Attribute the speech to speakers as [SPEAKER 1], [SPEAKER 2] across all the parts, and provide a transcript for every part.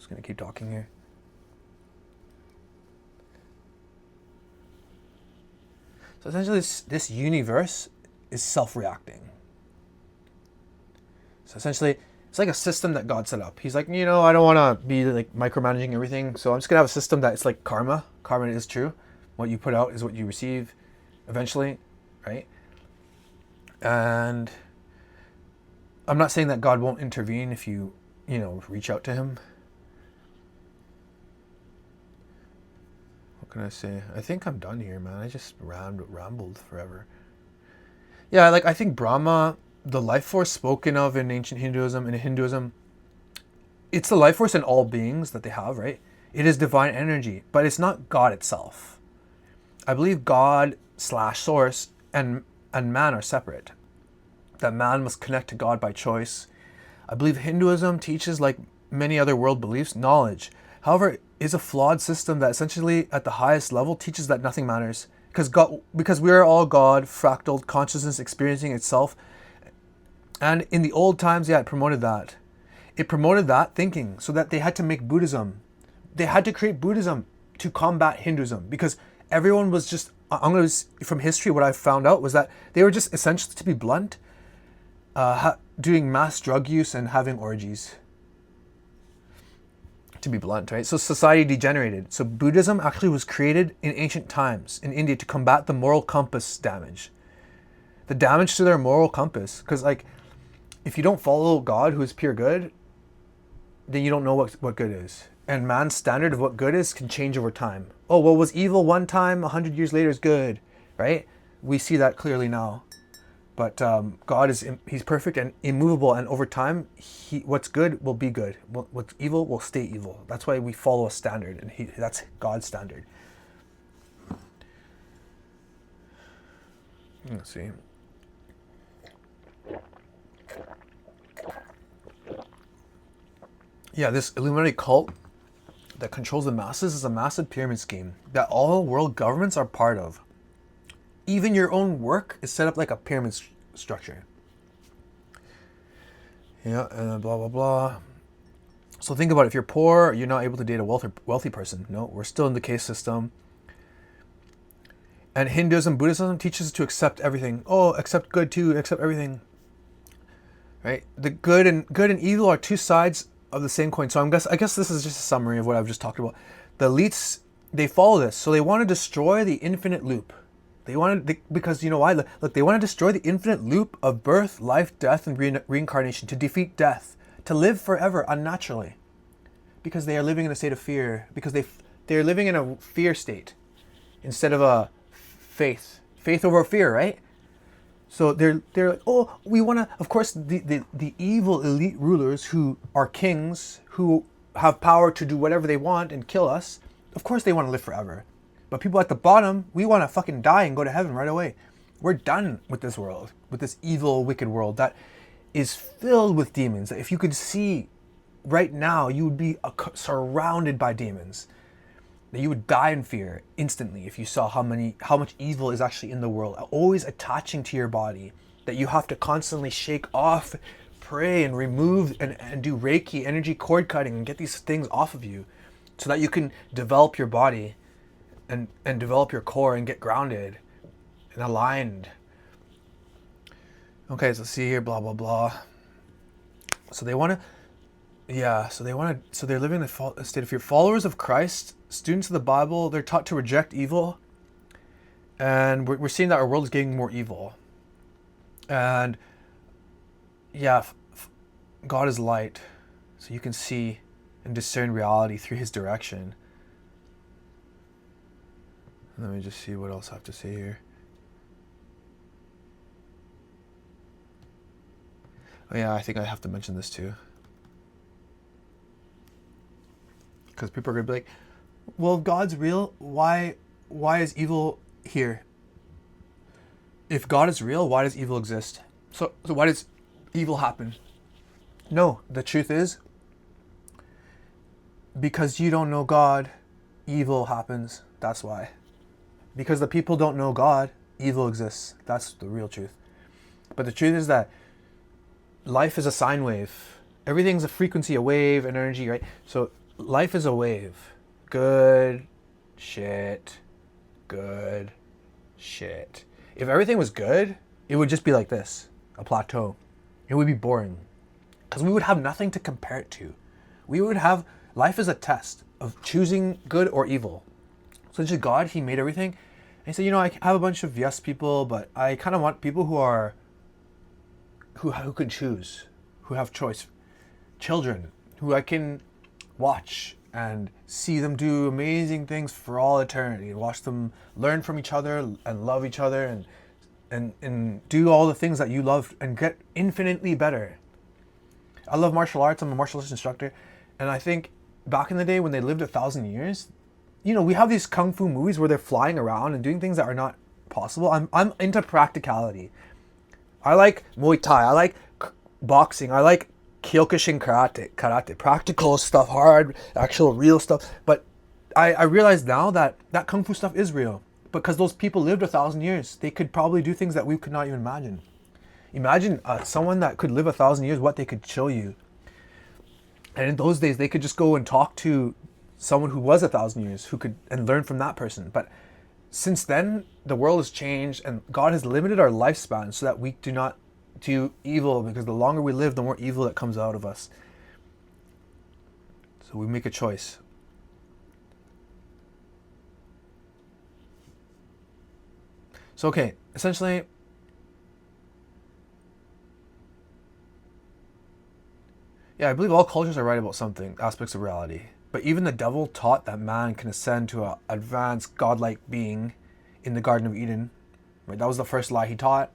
[SPEAKER 1] just going to keep talking here. So essentially this universe is self-reacting. So essentially, it's like a system that God set up. He's like, I don't want to be like micromanaging everything. So I'm just going to have a system that it's like karma. Karma is true. What you put out is what you receive eventually, right? And I'm not saying that God won't intervene if you reach out to him. What can I say? I think I'm done here, man. I just rambled forever. Yeah, like I think Brahma, the life force spoken of in ancient Hinduism, it's the life force in all beings that they have, right? It is divine energy, but it's not God itself. I believe God / source and man are separate. That man must connect to God by choice. I believe Hinduism teaches, like many other world beliefs, knowledge. However, it is a flawed system that essentially at the highest level teaches that nothing matters. Because we are all God, fractal consciousness experiencing itself. And in the old times, it promoted that. It promoted that thinking so that they had to make Buddhism. They had to create Buddhism to combat Hinduism because everyone was just, from history, what I found out was that they were just essentially, to be blunt, doing mass drug use and having orgies. To be blunt, right? So society degenerated. So Buddhism actually was created in ancient times in India to combat the moral compass damage. The damage to their moral compass. Because if you don't follow God, who is pure good, then you don't know what good is. And man's standard of what good is can change over time. Oh, what was evil one time, 100 years later is good, right? We see that clearly now. But God he's perfect and immovable, and over time, what's good will be good. What's evil will stay evil. That's why we follow a standard, and that's God's standard. Let's see. Yeah, this Illuminati cult that controls the masses is a massive pyramid scheme that all world governments are part of. Even your own work is set up like a pyramid structure. Yeah, and blah, blah, blah. So think about it. If you're poor, you're not able to date a wealthy person. No, we're still in the caste system. And Hinduism, Buddhism teaches us to accept everything. Oh, accept good too, accept everything. Right? The good and evil are two sides of the same coin. So I guess this is just a summary of what I've just talked about. The elites, they follow this. So they want to destroy the infinite loop. Because you know why? Look, they want to destroy the infinite loop of birth, life, death, and reincarnation, to defeat death, to live forever unnaturally. Because they are living in a state of fear. Because they're living in a fear state instead of a faith over fear, right? So they're like, oh, we want to. Of course, the evil elite rulers who are kings, who have power to do whatever they want and kill us. Of course, they want to live forever. But people at the bottom, we want to fucking die and go to heaven right away. We're done with this world, with this evil, wicked world that is filled with demons. If you could see right now, you would be surrounded by demons. That you would die in fear instantly if you saw how much evil is actually in the world, always attaching to your body, that you have to constantly shake off, pray and remove and do Reiki, energy cord cutting, and get these things off of you so that you can develop your body and develop your core and get grounded and aligned. Okay, so see here, blah, blah, blah. So they want to, so they're living in a state of fear. Followers of Christ, students of the Bible, they're taught to reject evil. And we're seeing that our world is getting more evil. And yeah, God is light. So you can see and discern reality through his direction. Let me just see what else I have to say here. Oh yeah, I think I have to mention this too. Because people are going to be like, well, if God's real, why is evil here? If God is real, why does evil exist? So why does evil happen? No, the truth is, because you don't know God, evil happens. That's why. Because the people don't know God, evil exists. That's the real truth. But the truth is that life is a sine wave. Everything's a frequency, a wave, an energy, right? So life is a wave. Good shit. Good shit. If everything was good, it would just be like this, a plateau. It would be boring because we would have nothing to compare it to. We would have, life is a test of choosing good or evil. So just God, he made everything. And he said, you know, I have a bunch of yes people, but I kind of want people who can choose, who have choice. Children who I can watch and see them do amazing things for all eternity, and watch them learn from each other and love each other and do all the things that you love and get infinitely better. I love martial arts. I'm a martial arts instructor. And I think back in the day when they lived 1,000 years, you know, we have these kung fu movies where they're flying around and doing things that are not possible. I'm into practicality. I like Muay Thai. I like boxing. I like Kyokushin karate. Practical stuff, hard, actual real stuff. But I realize now that kung fu stuff is real. Because those people lived 1,000 years. They could probably do things that we could not even imagine. Imagine someone that could live 1,000 years, what they could show you. And in those days, they could just go and talk to someone who was 1,000 years, who could and learn from that person. But since then, the world has changed, and God has limited our lifespan so that we do not do evil, because the longer we live, the more evil that comes out of us. So we make a choice. So okay, essentially, yeah, I believe all cultures are right about something, aspects of reality. But even the devil taught that man can ascend to an advanced godlike being in the Garden of Eden. Right? That was the first lie he taught.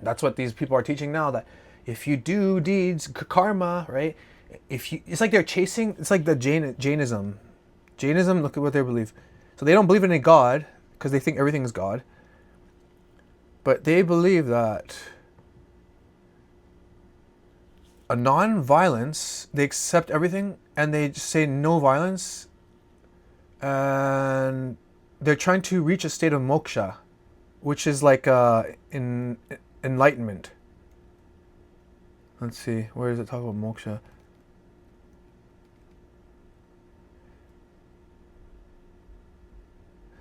[SPEAKER 1] That's what these people are teaching now, that if you do deeds, karma, right? It's like they're chasing, it's like the Jainism. Jainism, look at what they believe. So they don't believe in a God because they think everything is God. But they believe that a non-violence, they accept everything and they just say no violence, and they're trying to reach a state of moksha, which is like enlightenment. Let's see, where does it talk about moksha?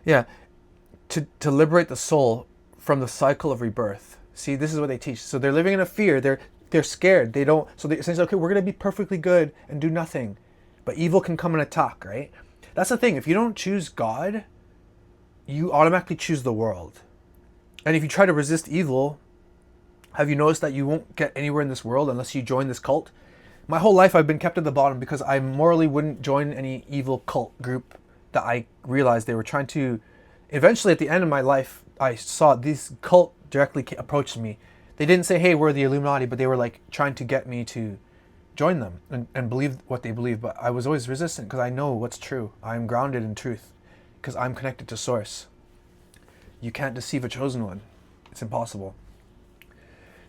[SPEAKER 1] Yeah, to liberate the soul from the cycle of rebirth. See, this is what they teach. So they're living in a fear. They're scared. They don't. So they essentially, okay, we're gonna be perfectly good and do nothing, but evil can come and attack. Right? That's the thing. If you don't choose God, you automatically choose the world. And if you try to resist evil, have you noticed that you won't get anywhere in this world unless you join this cult? My whole life I've been kept at the bottom because I morally wouldn't join any evil cult group that I realized they were trying to. Eventually, at the end of my life, I saw these cult directly approached me. They didn't say, hey, we're the Illuminati, but they were like trying to get me to join them and believe what they believe. But I was always resistant because I know what's true. I'm grounded in truth because I'm connected to source. You can't deceive a chosen one. It's impossible.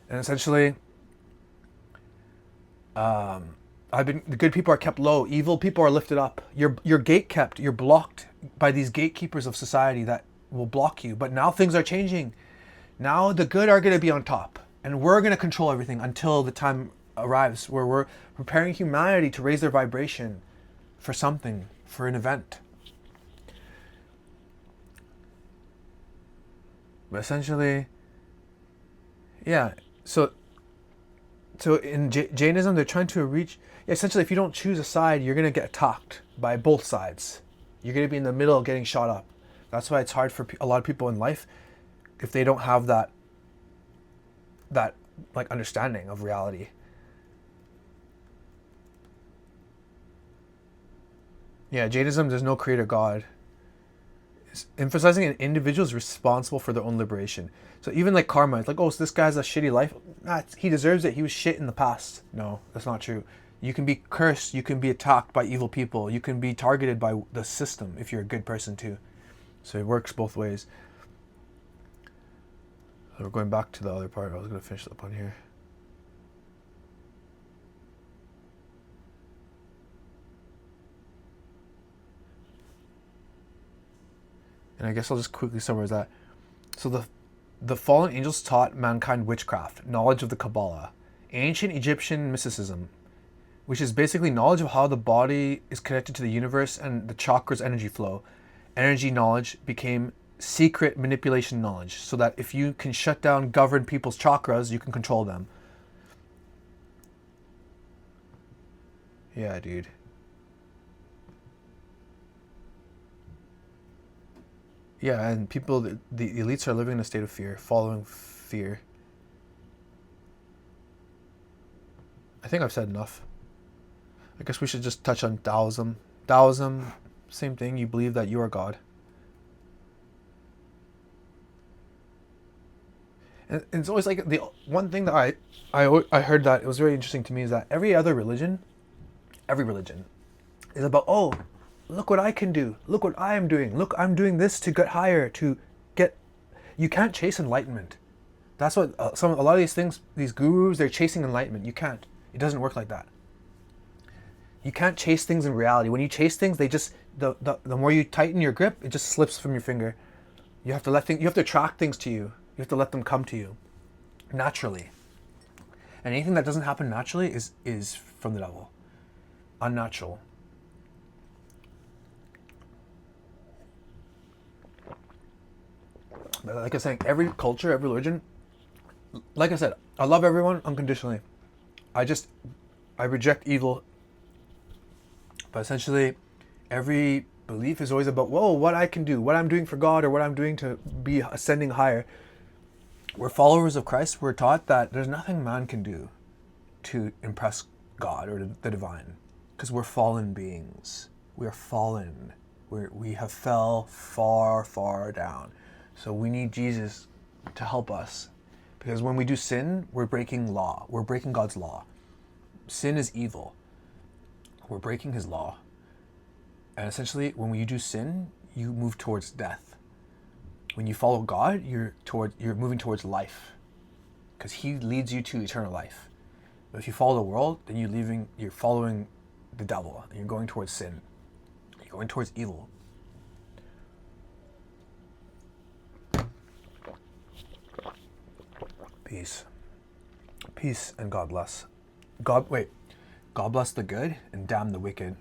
[SPEAKER 1] And essentially, the good people are kept low. Evil people are lifted up. You're gate kept. You're blocked by these gatekeepers of society that will block you. But now things are changing. Now the good are going to be on top, and we're going to control everything until the time arrives where we're preparing humanity to raise their vibration for something, for an event. But essentially, yeah. So in Jainism, they're trying to reach. Essentially, if you don't choose a side, you're going to get attacked by both sides. You're going to be in the middle, getting shot up. That's why it's hard for a lot of people in life if they don't have that like understanding of reality. Yeah, Jainism, there's no creator God. It's emphasizing an individual is responsible for their own liberation. So even like karma, it's like, oh, so this guy has a shitty life. Nah, he deserves it. He was shit in the past. No, that's not true. You can be cursed. You can be attacked by evil people. You can be targeted by the system if you're a good person too. So it works both ways. So we're going back to the other part. I was going to finish up on here. And I guess I'll just quickly summarize that. So the fallen angels taught mankind witchcraft, knowledge of the Kabbalah, ancient Egyptian mysticism, which is basically knowledge of how the body is connected to the universe and the chakras energy flow. Energy knowledge became secret manipulation knowledge, so that if you can shut down, govern people's chakras, you can control them. Yeah, dude. Yeah, and people, the elites are living in a state of fear, following fear. I think I've said enough. I guess we should just touch on Taoism. Taoism, same thing. You believe that you are God. And it's always like the one thing that I heard that it was very interesting to me is that every religion is about, oh, look what I can do. Look what I am doing. Look, I'm doing this to get higher, to get. You can't chase enlightenment. That's what a lot of these things, these gurus, they're chasing enlightenment. You can't. It doesn't work like that. You can't chase things in reality. When you chase things, they just the more you tighten your grip, it just slips from your finger. You have to you have to attract things to you. You have to let them come to you naturally. And anything that doesn't happen naturally is from the devil. Unnatural. But like I was saying, every culture, every religion, like I said, I love everyone unconditionally. I reject evil. But essentially, every belief is always about, whoa, what I can do, what I'm doing for God, or what I'm doing to be ascending higher. We're followers of Christ. We're taught that there's nothing man can do to impress God or the divine, because we're fallen beings. We are fallen. We have fell far, far down. So we need Jesus to help us, because when we do sin, we're breaking law. We're breaking God's law. Sin is evil. We're breaking his law. And essentially, when you do sin, you move towards death. When you follow God, you're moving towards life, because he leads you to eternal life. But if you follow the world, then you're following the devil, and you're going towards sin. You're going towards evil. Peace. Peace and God bless. God bless the good and damn the wicked.